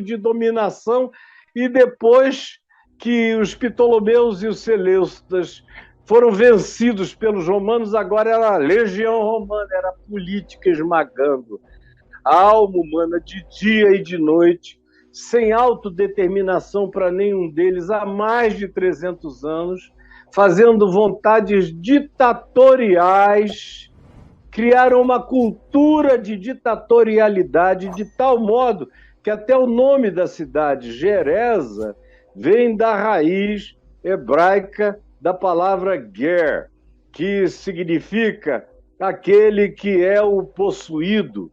de dominação, e depois que os Ptolomeus e os Seleucidas foram vencidos pelos romanos, agora era a legião romana, era a política esmagando a alma humana de dia e de noite, sem autodeterminação para nenhum deles há mais de 300 anos, fazendo vontades ditatoriais, criaram uma cultura de ditatorialidade de tal modo que até o nome da cidade, Gerasa, vem da raiz hebraica da palavra ger, que significa aquele que é o possuído,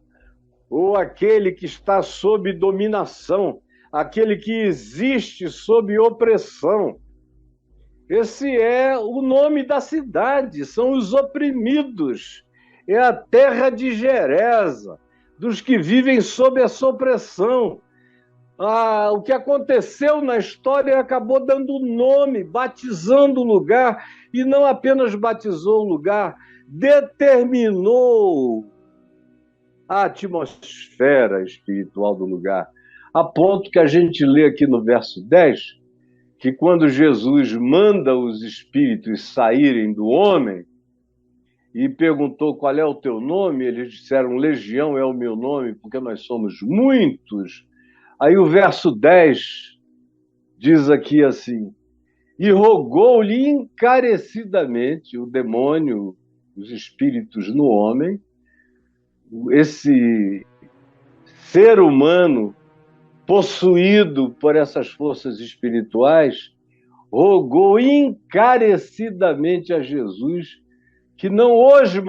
ou aquele que está sob dominação, aquele que existe sob opressão. Esse é o nome da cidade, são os oprimidos. É a terra de Gerasa, dos que vivem sob essa opressão. O que aconteceu na história acabou dando nome, batizando o lugar, e não apenas batizou o lugar, determinou a atmosfera espiritual do lugar, a ponto que a gente lê aqui no verso 10, que quando Jesus manda os espíritos saírem do homem e perguntou qual é o teu nome, eles disseram, Legião é o meu nome, porque nós somos muitos. Aí o verso 10 diz aqui assim, e rogou-lhe encarecidamente o demônio, os espíritos no homem, esse ser humano possuído por essas forças espirituais, rogou encarecidamente a Jesus que não hoje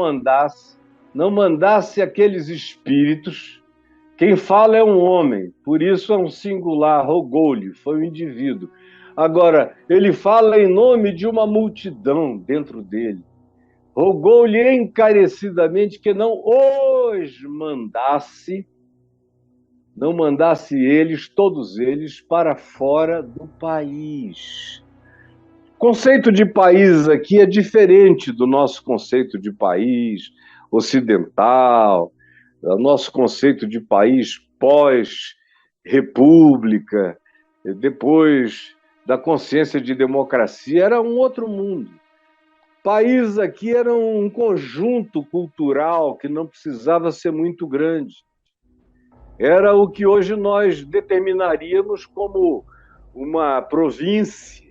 não mandasse aqueles espíritos. Quem fala é um homem, por isso é um singular, rogou-lhe, foi um indivíduo. Agora, ele fala em nome de uma multidão dentro dele. Rogou-lhe encarecidamente que não os mandasse eles, todos eles, para fora do país. O conceito de país aqui é diferente do nosso conceito de país ocidental, do nosso conceito de país pós-república, depois da consciência de democracia, era um outro mundo. País aqui era um conjunto cultural que não precisava ser muito grande. Era o que hoje nós determinaríamos como uma província,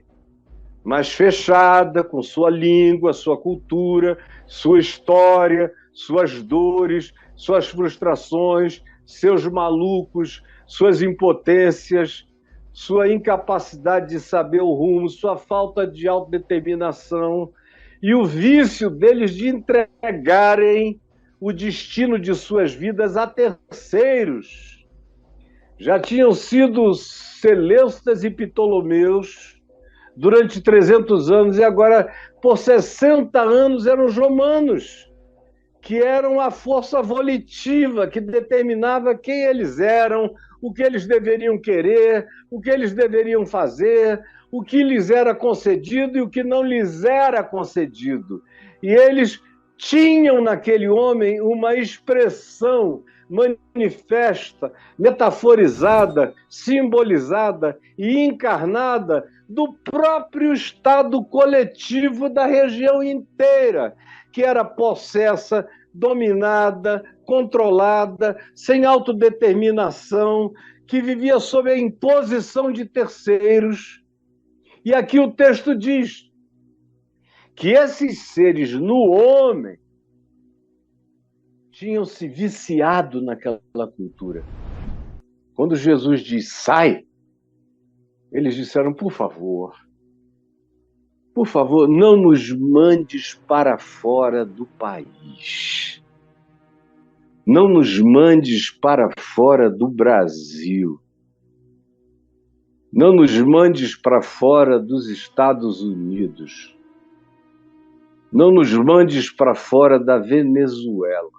mas fechada, com sua língua, sua cultura, sua história, suas dores, suas frustrações, seus malucos, suas impotências, sua incapacidade de saber o rumo, sua falta de autodeterminação e o vício deles de entregarem o destino de suas vidas a terceiros. Já tinham sido Seleucidas e Ptolomeus durante 300 anos, e agora, por 60 anos, eram os romanos, que eram a força volitiva que determinava quem eles eram, o que eles deveriam querer, o que eles deveriam fazer, o que lhes era concedido e o que não lhes era concedido. E eles tinham naquele homem uma expressão manifesta, metaforizada, simbolizada e encarnada do próprio estado coletivo da região inteira, que era possessa, dominada, controlada, sem autodeterminação, que vivia sob a imposição de terceiros. E aqui o texto diz que esses seres no homem tinham se viciado naquela cultura. Quando Jesus diz, sai, eles disseram, por favor, não nos mandes para fora do país. Não nos mandes para fora do Brasil. Não nos mandes para fora dos Estados Unidos. Não nos mandes para fora da Venezuela.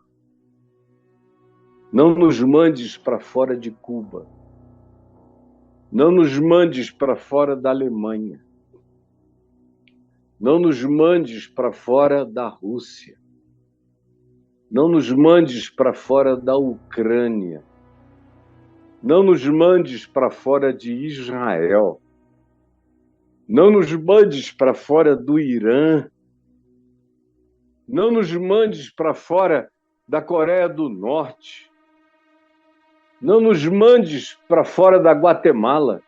Não nos mandes para fora de Cuba. Não nos mandes para fora da Alemanha. Não nos mandes para fora da Rússia. Não nos mandes para fora da Ucrânia. Não nos mandes para fora de Israel. Não nos mandes para fora do Irã. Não nos mandes para fora da Coreia do Norte. Não nos mandes para fora da Guatemala.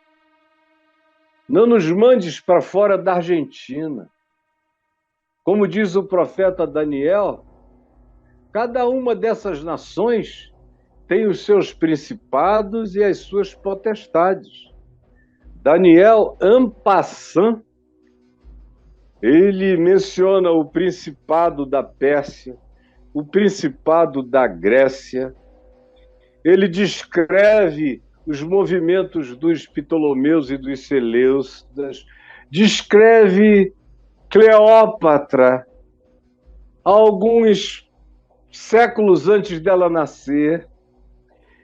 Não nos mandes para fora da Argentina. Como diz o profeta Daniel, cada uma dessas nações tem os seus principados e as suas potestades. Daniel, en passant, ele menciona o principado da Pérsia, o principado da Grécia. Ele descreve os movimentos dos Ptolomeus e dos Seleucidas, descreve Cleópatra, alguns séculos antes dela nascer,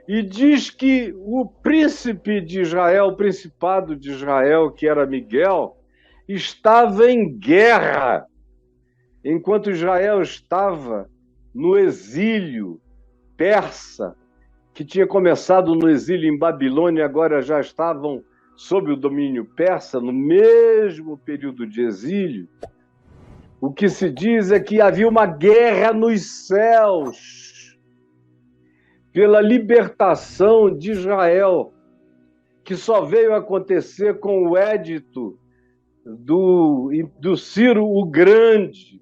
e diz que o príncipe de Israel, o principado de Israel, que era Miguel, estava em guerra, enquanto Israel estava no exílio persa, que tinha começado no exílio em Babilônia, agora já estavam sob o domínio persa, no mesmo período de exílio. O que se diz é que havia uma guerra nos céus pela libertação de Israel, que só veio acontecer com o édito do Ciro o Grande,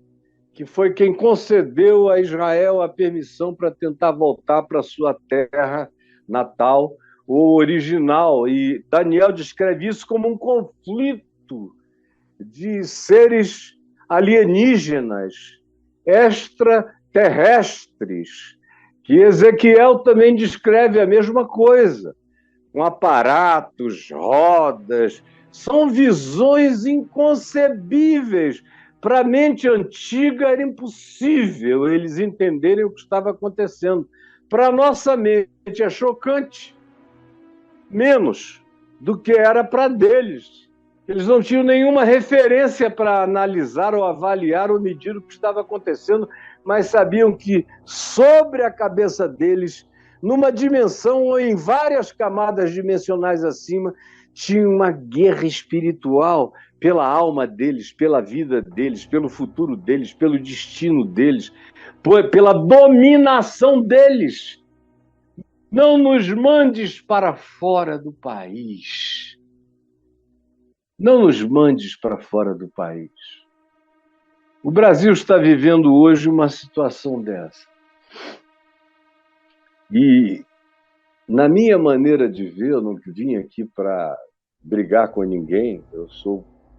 que foi quem concedeu a Israel a permissão para tentar voltar para sua terra natal, o original. E Daniel descreve isso como um conflito de seres alienígenas, extraterrestres, que Ezequiel também descreve a mesma coisa, com aparatos, rodas. São visões inconcebíveis. Para a mente antiga era impossível eles entenderem o que estava acontecendo. Para a nossa mente é chocante, menos do que era para deles. Eles não tinham nenhuma referência para analisar ou avaliar ou medir o que estava acontecendo, mas sabiam que sobre a cabeça deles, numa dimensão ou em várias camadas dimensionais acima, tinha uma guerra espiritual pela alma deles, pela vida deles, pelo futuro deles, pelo destino deles, pela dominação deles. Não nos mandes para fora do país. Não nos mandes para fora do país. O Brasil está vivendo hoje uma situação dessa. E, na minha maneira de ver, eu não vim aqui para brigar com ninguém,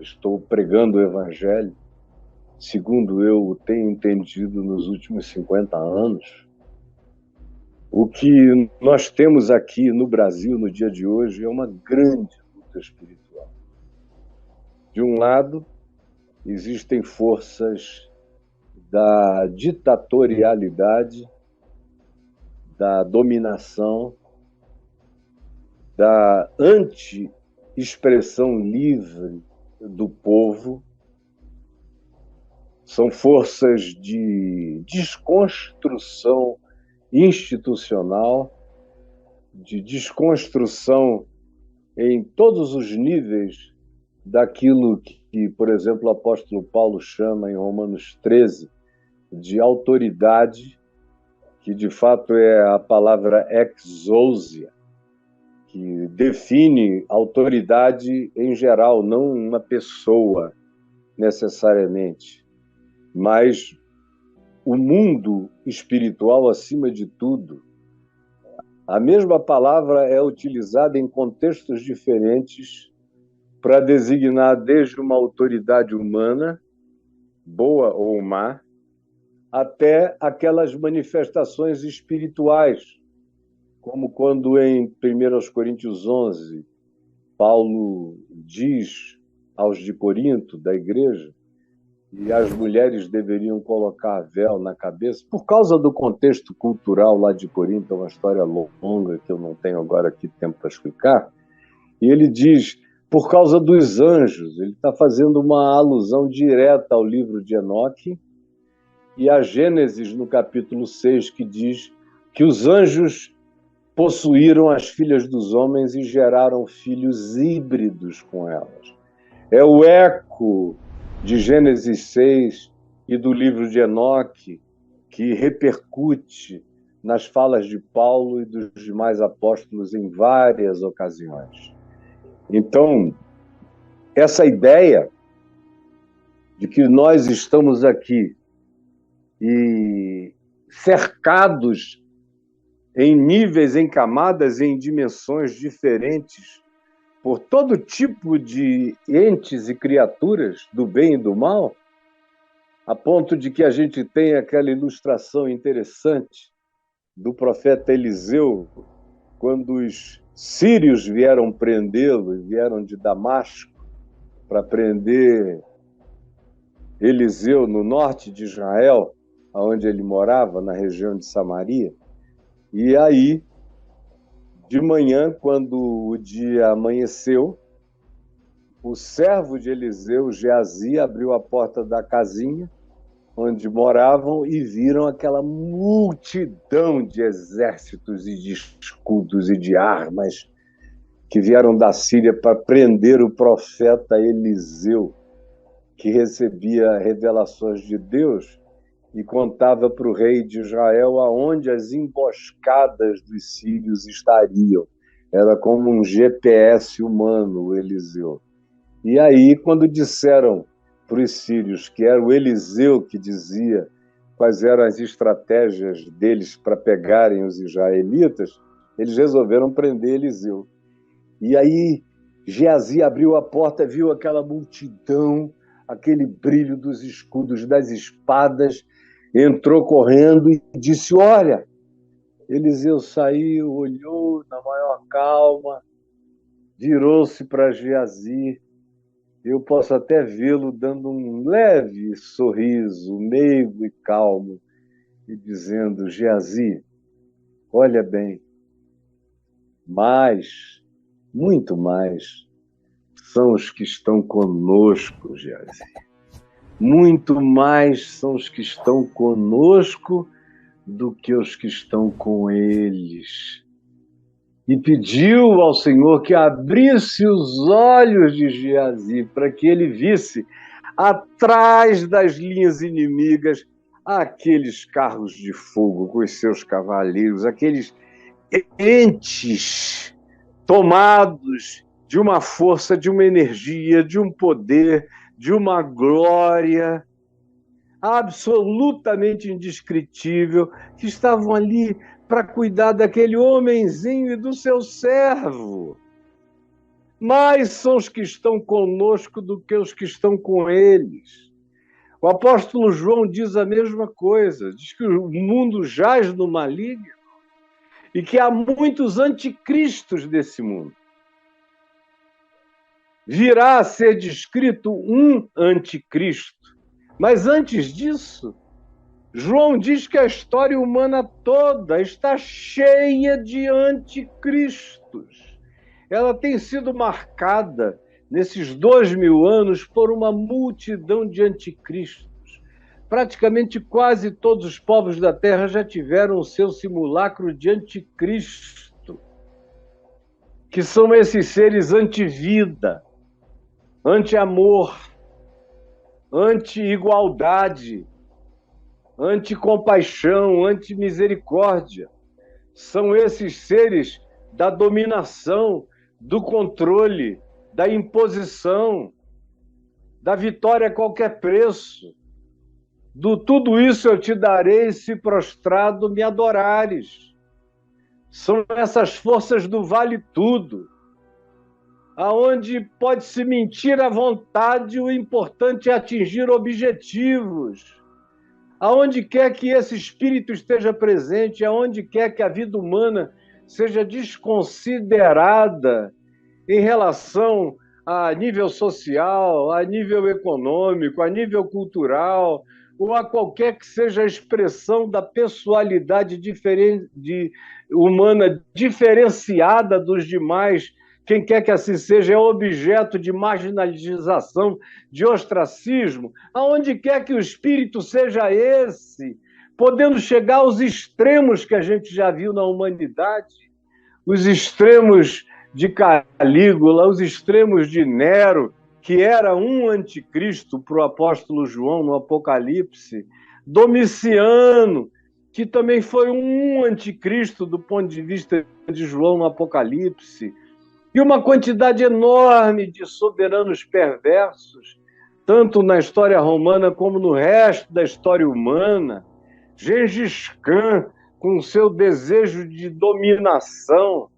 estou pregando o Evangelho, segundo eu tenho entendido nos últimos 50 anos. O que nós temos aqui no Brasil, no dia de hoje, é uma grande luta espiritual. De um lado, existem forças da ditatorialidade, da dominação, da anti-expressão livre do povo. São forças de desconstrução institucional, de desconstrução em todos os níveis daquilo que, por exemplo, o apóstolo Paulo chama em Romanos 13 de autoridade, que de fato é a palavra exousia, que define autoridade em geral, não uma pessoa necessariamente, mas o mundo espiritual acima de tudo. A mesma palavra é utilizada em contextos diferentes para designar desde uma autoridade humana, boa ou má, até aquelas manifestações espirituais, como quando em 1 Coríntios 11, Paulo diz aos de Corinto, da igreja, e as mulheres deveriam colocar véu na cabeça, por causa do contexto cultural lá de Corinto, é uma história longa que eu não tenho agora aqui tempo para explicar, e ele diz, por causa dos anjos, ele está fazendo uma alusão direta ao livro de Enoque e a Gênesis, no capítulo 6, que diz que os anjos possuíram as filhas dos homens e geraram filhos híbridos com elas. É o eco de Gênesis 6 e do livro de Enoque que repercute nas falas de Paulo e dos demais apóstolos em várias ocasiões. Então, essa ideia de que nós estamos aqui e cercados em níveis, em camadas, em dimensões diferentes, por todo tipo de entes e criaturas do bem e do mal, a ponto de que a gente tem aquela ilustração interessante do profeta Eliseu, quando os sírios vieram prendê-lo, e vieram de Damasco para prender Eliseu no norte de Israel, onde ele morava, na região de Samaria. E aí, de manhã, quando o dia amanheceu, o servo de Eliseu, Geazi, abriu a porta da casinha onde moravam e viram aquela multidão de exércitos e de escudos e de armas que vieram da Síria para prender o profeta Eliseu, que recebia revelações de Deus e contava para o rei de Israel aonde as emboscadas dos sírios estariam. Era como um GPS humano, o Eliseu. E aí, quando disseram para os sírios que era o Eliseu que dizia quais eram as estratégias deles para pegarem os israelitas, eles resolveram prender Eliseu. E aí, Geazi abriu a porta, viu aquela multidão, aquele brilho dos escudos, das espadas, entrou correndo e disse: olha, Eliseu saiu, olhou na maior calma, virou-se para Geazi. Eu posso até vê-lo dando um leve sorriso, meigo e calmo, e dizendo: Geazi, olha bem, mais, muito mais, são os que estão conosco, Geazi. Muito mais são os que estão conosco do que os que estão com eles. E pediu ao Senhor que abrisse os olhos de Geazi para que ele visse, atrás das linhas inimigas, aqueles carros de fogo com os seus cavaleiros, aqueles entes tomados de uma força, de uma energia, de um poder, de uma glória absolutamente indescritível, que estavam ali para cuidar daquele homenzinho e do seu servo. Mais são os que estão conosco do que os que estão com eles. O apóstolo João diz a mesma coisa, diz que o mundo jaz no maligno e que há muitos anticristos desse mundo. Virá a ser descrito um anticristo. Mas antes disso, João diz que a história humana toda está cheia de anticristos. Ela tem sido marcada, nesses 2000 anos, por uma multidão de anticristos. Praticamente quase todos os povos da Terra já tiveram o seu simulacro de anticristo, que são esses seres anti-vida, anti-amor, anti-igualdade, anti-compaixão, anti-misericórdia. São esses seres da dominação, do controle, da imposição, da vitória a qualquer preço. Do tudo isso eu te darei se prostrado me adorares. São essas forças do vale tudo, aonde pode-se mentir à vontade, o importante é atingir objetivos. Aonde quer que esse espírito esteja presente, aonde quer que a vida humana seja desconsiderada em relação a nível social, a nível econômico, a nível cultural, ou a qualquer que seja a expressão da pessoalidade humana diferenciada dos demais, quem quer que assim seja, é objeto de marginalização, de ostracismo, aonde quer que o espírito seja esse, podendo chegar aos extremos que a gente já viu na humanidade, os extremos de Calígula, os extremos de Nero, que era um anticristo para o apóstolo João no Apocalipse, Domiciano, que também foi um anticristo do ponto de vista de João no Apocalipse, e uma quantidade enorme de soberanos perversos, tanto na história romana como no resto da história humana. Gengis Khan, com seu desejo de dominação,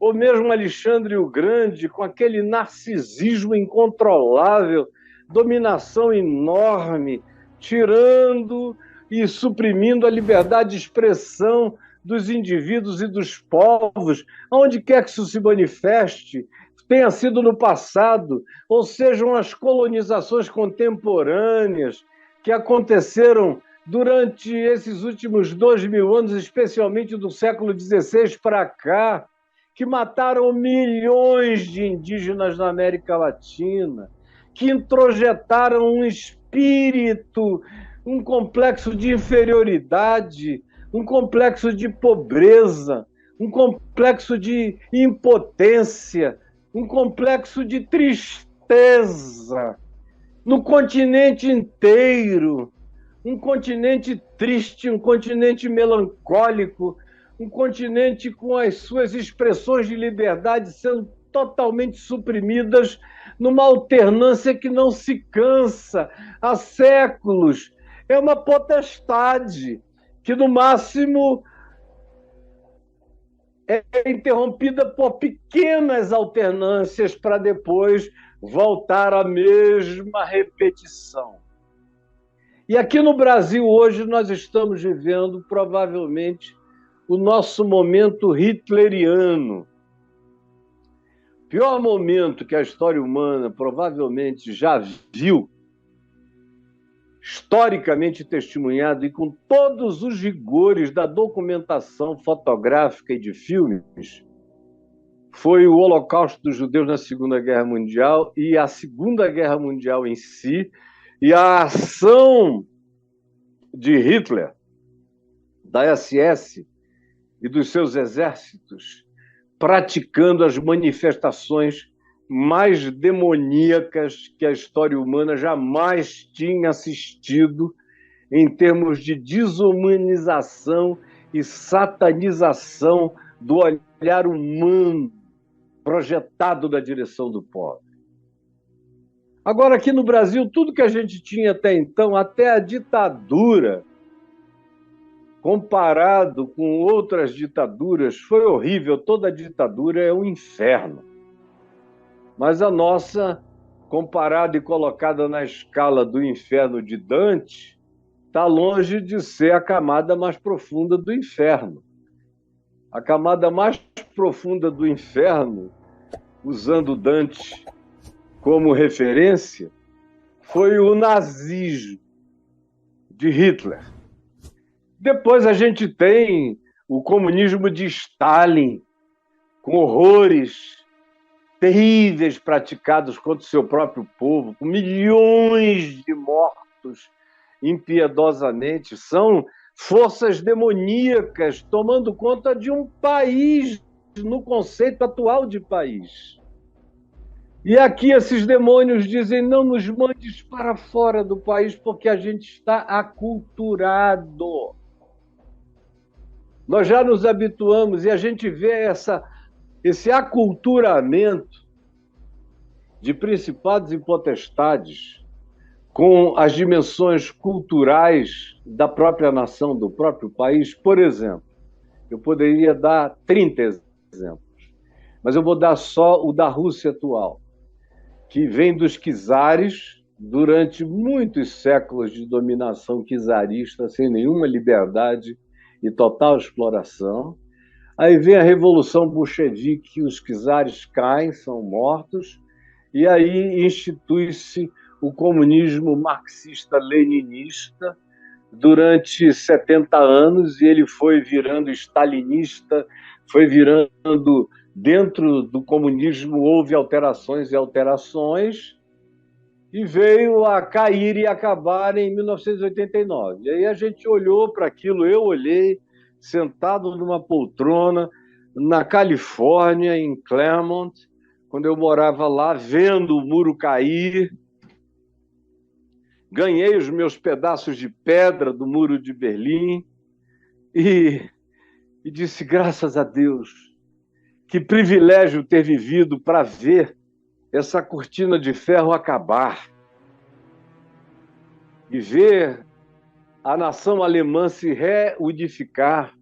ou mesmo Alexandre o Grande, com aquele narcisismo incontrolável, dominação enorme, tirando e suprimindo a liberdade de expressão dos indivíduos e dos povos, onde quer que isso se manifeste, tenha sido no passado, ou sejam as colonizações contemporâneas que aconteceram durante esses últimos 2000 anos, especialmente do século XVI para cá, que mataram milhões de indígenas na América Latina, que introjetaram um espírito, um complexo de inferioridade, um complexo de pobreza, um complexo de impotência, um complexo de tristeza no continente inteiro, um continente triste, um continente melancólico, um continente com as suas expressões de liberdade sendo totalmente suprimidas numa alternância que não se cansa há séculos. É uma potestade que, no máximo, é interrompida por pequenas alternâncias para depois voltar à mesma repetição. E aqui no Brasil, hoje, nós estamos vivendo, provavelmente, o nosso momento hitleriano. Pior momento que a história humana provavelmente já viu, historicamente testemunhado e com todos os rigores da documentação fotográfica e de filmes, foi o Holocausto dos Judeus na Segunda Guerra Mundial e a Segunda Guerra Mundial em si, e a ação de Hitler, da SS e dos seus exércitos, praticando as manifestações mais demoníacas que a história humana jamais tinha assistido em termos de desumanização e satanização do olhar humano projetado na direção do pobre. Agora, aqui no Brasil, tudo que a gente tinha até então, até a ditadura, comparado com outras ditaduras, foi horrível. Toda ditadura é um inferno. Mas a nossa, comparada e colocada na escala do inferno de Dante, está longe de ser a camada mais profunda do inferno. A camada mais profunda do inferno, usando Dante como referência, foi o nazismo de Hitler. Depois a gente tem o comunismo de Stalin, com horrores terríveis praticados contra o seu próprio povo, com milhões de mortos impiedosamente. São forças demoníacas tomando conta de um país, no conceito atual de país. E aqui esses demônios dizem: não nos mandes para fora do país, porque a gente está aculturado. Nós já nos habituamos e a gente vê esse aculturamento de principados e potestades com as dimensões culturais da própria nação, do próprio país. Por exemplo, eu poderia dar 30 exemplos, mas eu vou dar só o da Rússia atual, que vem dos czares, durante muitos séculos de dominação czarista, sem nenhuma liberdade e total exploração. Aí vem a Revolução Bolchevique, os czares caem, são mortos, e aí institui-se o comunismo marxista-leninista durante 70 anos, e ele foi virando stalinista, foi virando... Dentro do comunismo houve alterações e alterações, e veio a cair e acabar em 1989. E aí a gente olhou para aquilo, eu olhei, sentado numa poltrona, na Califórnia, em Claremont, quando eu morava lá, vendo o muro cair. Ganhei os meus pedaços de pedra do muro de Berlim e disse, graças a Deus, que privilégio ter vivido para ver essa cortina de ferro acabar e ver a nação alemã se reunificar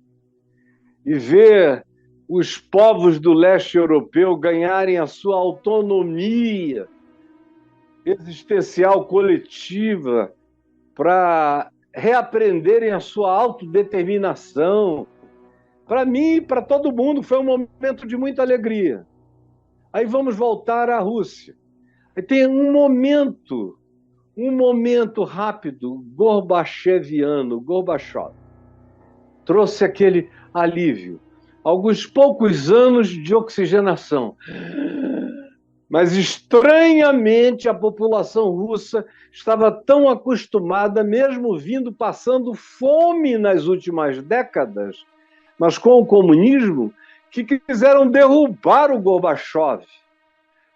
e ver os povos do leste europeu ganharem a sua autonomia existencial coletiva para reaprenderem a sua autodeterminação. Para mim e para todo mundo foi um momento de muita alegria. Aí vamos voltar à Rússia. Aí tem um momento rápido, gorbacheviano, Gorbachev, trouxe aquele alívio. Alguns poucos anos de oxigenação. Mas, estranhamente, a população russa estava tão acostumada, mesmo passando fome nas últimas décadas, mas com o comunismo, que quiseram derrubar o Gorbachev,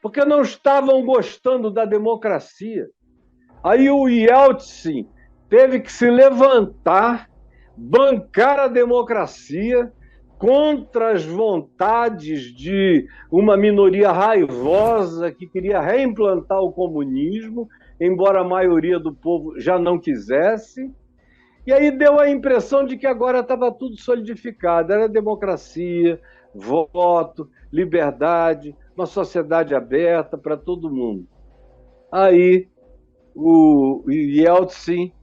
porque não estavam gostando da democracia. Aí o Yeltsin teve que se levantar, bancar a democracia contra as vontades de uma minoria raivosa que queria reimplantar o comunismo, embora a maioria do povo já não quisesse. E aí deu a impressão de que agora estava tudo solidificado. Era democracia, voto, liberdade, uma sociedade aberta para todo mundo. Aí o Yeltsin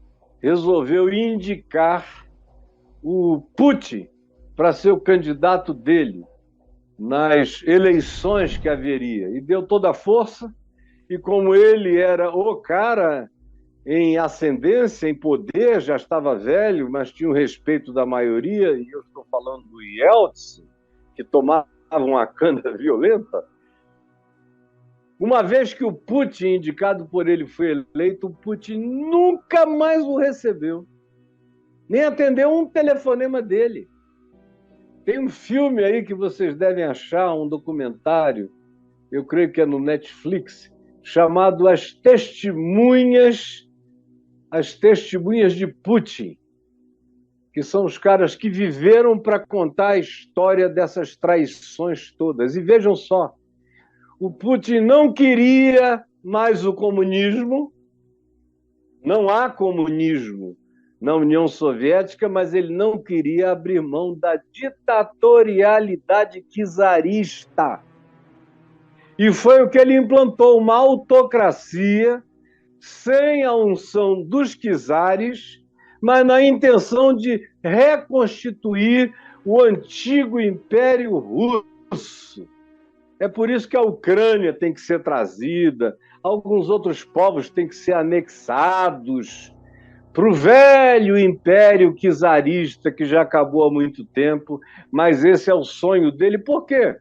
resolveu indicar o Putin para ser o candidato dele nas eleições que haveria. E deu toda a força, e como ele era o cara em ascendência, em poder, já estava velho, mas tinha o respeito da maioria, e eu estou falando do Yeltsin, que tomava uma cana violenta. Uma vez que o Putin, indicado por ele, foi eleito, o Putin nunca mais o recebeu, nem atendeu um telefonema dele. Tem um filme aí que vocês devem achar, um documentário, eu creio que é no Netflix, chamado As Testemunhas de Putin, que são os caras que viveram para contar a história dessas traições todas. E vejam só, o Putin não queria mais o comunismo, não há comunismo na União Soviética, mas ele não queria abrir mão da ditatorialidade czarista. E foi o que ele implantou, uma autocracia sem a unção dos czares, mas na intenção de reconstituir o antigo Império Russo. É por isso que a Ucrânia tem que ser trazida, alguns outros povos têm que ser anexados para o velho Império czarista, que já acabou há muito tempo, mas esse é o sonho dele. Por quê?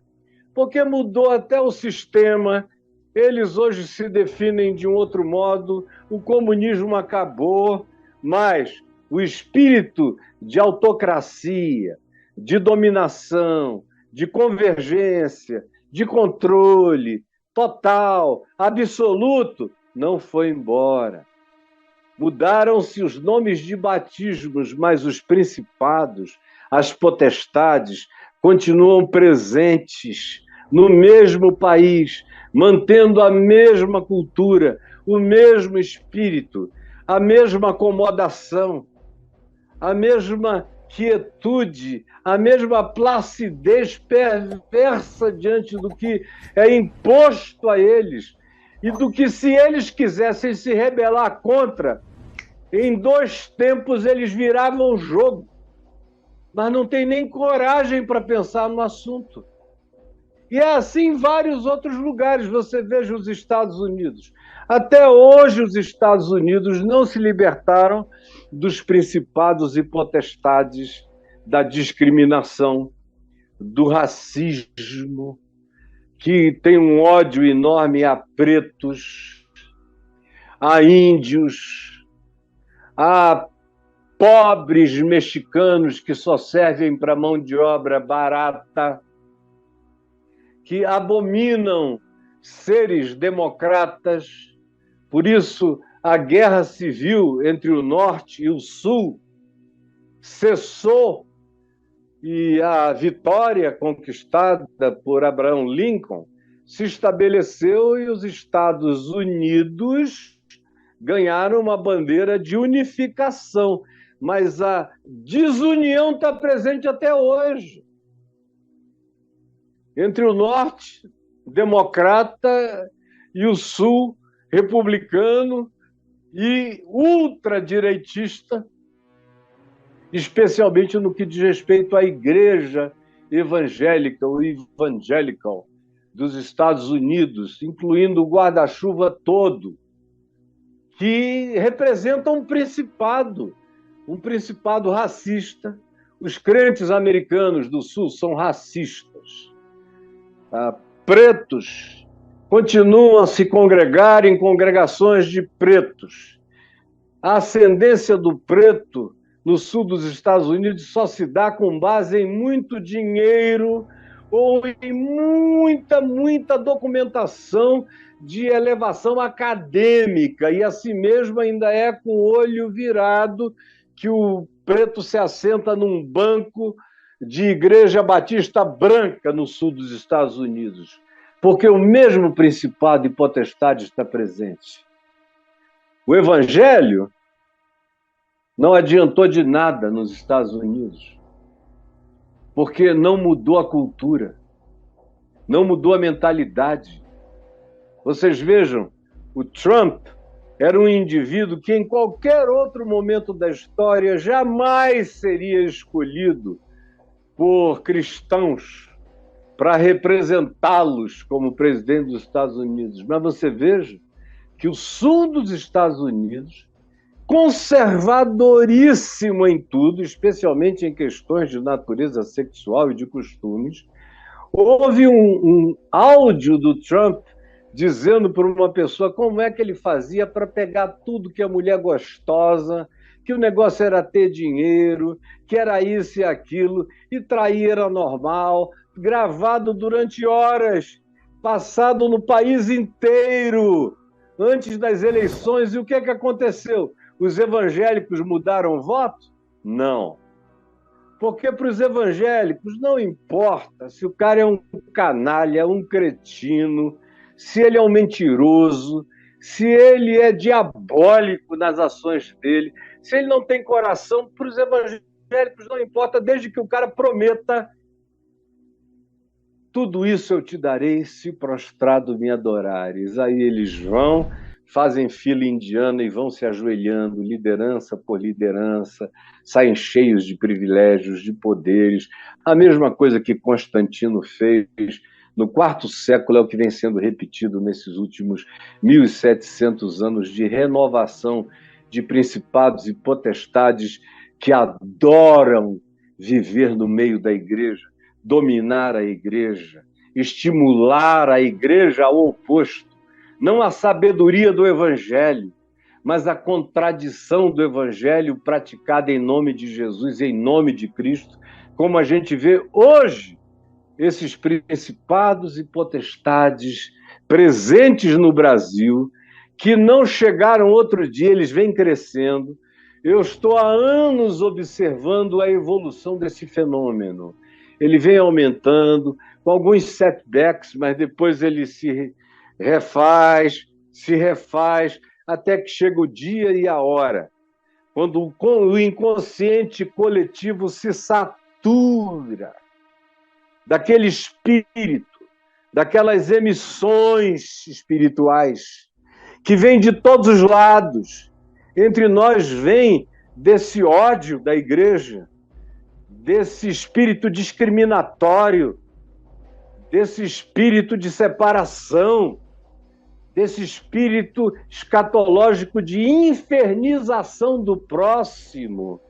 Porque mudou até o sistema, eles hoje se definem de um outro modo, o comunismo acabou, mas o espírito de autocracia, de dominação, de convergência, de controle total, absoluto, não foi embora. Mudaram-se os nomes de batismos, mas os principados, as potestades, continuam presentes no mesmo país, mantendo a mesma cultura, o mesmo espírito, a mesma acomodação, a mesma quietude, a mesma placidez perversa diante do que é imposto a eles e do que, se eles quisessem se rebelar contra, em 2 tempos eles viravam o jogo, mas não tem nem coragem para pensar no assunto. E é assim em vários outros lugares. Você veja os Estados Unidos. Até hoje os Estados Unidos não se libertaram dos principados e potestades da discriminação, do racismo, que tem um ódio enorme a pretos, a índios, a pobres mexicanos que só servem para mão de obra barata. que abominam seres democratas. Por isso, a guerra civil entre o Norte e o Sul cessou e a vitória conquistada por Abraham Lincoln se estabeleceu e os Estados Unidos ganharam uma bandeira de unificação, mas a desunião está presente até hoje. Entre o Norte, democrata, e o Sul, republicano e ultradireitista, especialmente no que diz respeito à Igreja Evangélica, o Evangelical dos Estados Unidos, incluindo o guarda-chuva todo, que representa um principado racista. Os crentes americanos do Sul são racistas. Pretos continuam a se congregar em congregações de pretos. A ascendência do preto no sul dos Estados Unidos só se dá com base em muito dinheiro ou em muita documentação de elevação acadêmica, e assim mesmo ainda é com o olho virado que o preto se assenta num banco de igreja batista branca no sul dos Estados Unidos, porque o mesmo principado e potestade está presente. O evangelho não adiantou de nada nos Estados Unidos, porque não mudou a cultura, não mudou a mentalidade. Vocês vejam, o Trump era um indivíduo que em qualquer outro momento da história jamais seria escolhido por cristãos para representá-los como presidente dos Estados Unidos. Mas você veja que o sul dos Estados Unidos, conservadoríssimo em tudo, especialmente em questões de natureza sexual e de costumes, houve um áudio do Trump dizendo para uma pessoa como é que ele fazia para pegar tudo que a mulher gostosa, que o negócio era ter dinheiro, que era isso e aquilo, e trair era normal, gravado durante horas, passado no país inteiro, antes das eleições. E o que é que aconteceu? Os evangélicos mudaram o voto? Não. Porque para os evangélicos não importa se o cara é um canalha, um cretino, se ele é um mentiroso, se ele é diabólico nas ações dele, se ele não tem coração. Para os evangélicos não importa, desde que o cara prometa: tudo isso eu te darei se prostrado me adorares. Aí eles vão, fazem fila indiana e vão se ajoelhando, liderança por liderança, saem cheios de privilégios, de poderes. A mesma coisa que Constantino fez no quarto século é o que vem sendo repetido nesses últimos 1.700 anos de renovação de principados e potestades que adoram viver no meio da igreja, dominar a igreja, estimular a igreja ao oposto. Não a sabedoria do evangelho, mas a contradição do evangelho praticada em nome de Jesus, em nome de Cristo, como a gente vê hoje esses principados e potestades presentes no Brasil, que não chegaram outro dia, eles vêm crescendo. Eu estou há anos observando a evolução desse fenômeno. Ele vem aumentando, com alguns setbacks, mas depois ele se refaz, até que chega o dia e a hora, quando o inconsciente coletivo se satura daquele espírito, daquelas emissões espirituais que vêm de todos os lados. Entre nós vem desse ódio da igreja, desse espírito discriminatório, desse espírito de separação, desse espírito escatológico de infernização do próximo,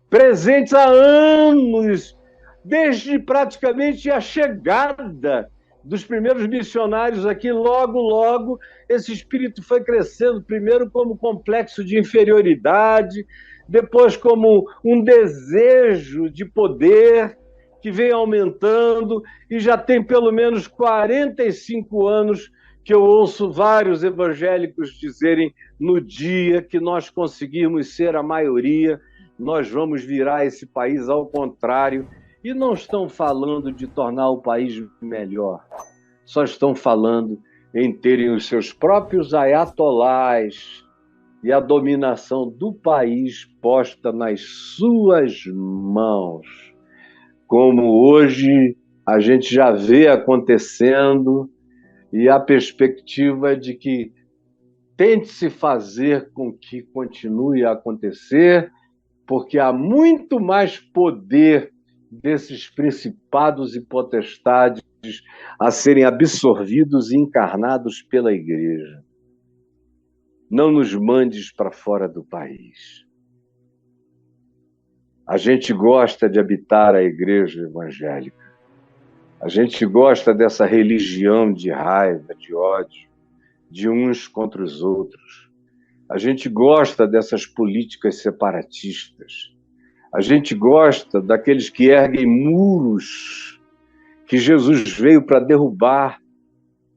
presentes há anos, desde praticamente a chegada dos primeiros missionários aqui. Logo, esse espírito foi crescendo, primeiro como complexo de inferioridade, depois como um desejo de poder que vem aumentando, e já tem pelo menos 45 anos que eu ouço vários evangélicos dizerem: no dia que nós conseguirmos ser a maioria, nós vamos virar esse país ao contrário. E não estão falando de tornar o país melhor, só estão falando em terem os seus próprios ayatolás e a dominação do país posta nas suas mãos, como hoje a gente já vê acontecendo, e a perspectiva de que tente-se fazer com que continue a acontecer, porque há muito mais poder desses principados e potestades a serem absorvidos e encarnados pela Igreja. Não nos mandes para fora do país. A gente gosta de habitar a Igreja evangélica. A gente gosta dessa religião de raiva, de ódio, de uns contra os outros. A gente gosta dessas políticas separatistas. A gente gosta daqueles que erguem muros que Jesus veio para derrubar,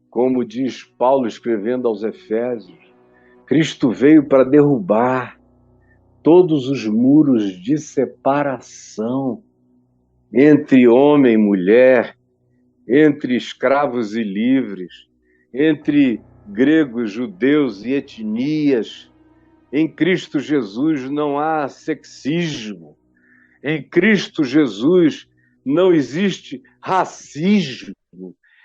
como diz Paulo escrevendo aos Efésios. Cristo veio para derrubar todos os muros de separação entre homem e mulher, entre escravos e livres, entre gregos, judeus e etnias. Em Cristo Jesus não há sexismo. Em Cristo Jesus não existe racismo.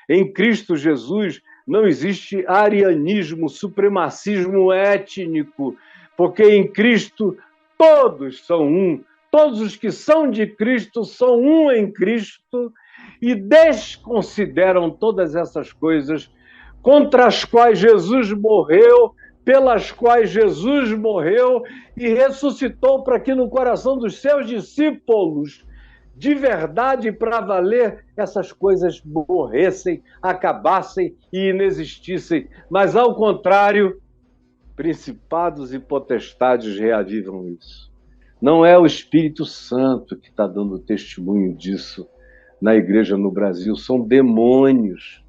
Em Cristo Jesus não existe arianismo, supremacismo étnico, porque em Cristo todos são um. Todos os que são de Cristo são um em Cristo e desconsideram todas essas coisas contra as quais Jesus morreu, pelas quais Jesus morreu e ressuscitou para que no coração dos seus discípulos, de verdade para valer, essas coisas morressem, acabassem e inexistissem. Mas, ao contrário, principados e potestades reavivam isso. Não é o Espírito Santo que está dando testemunho disso na igreja no Brasil, são demônios.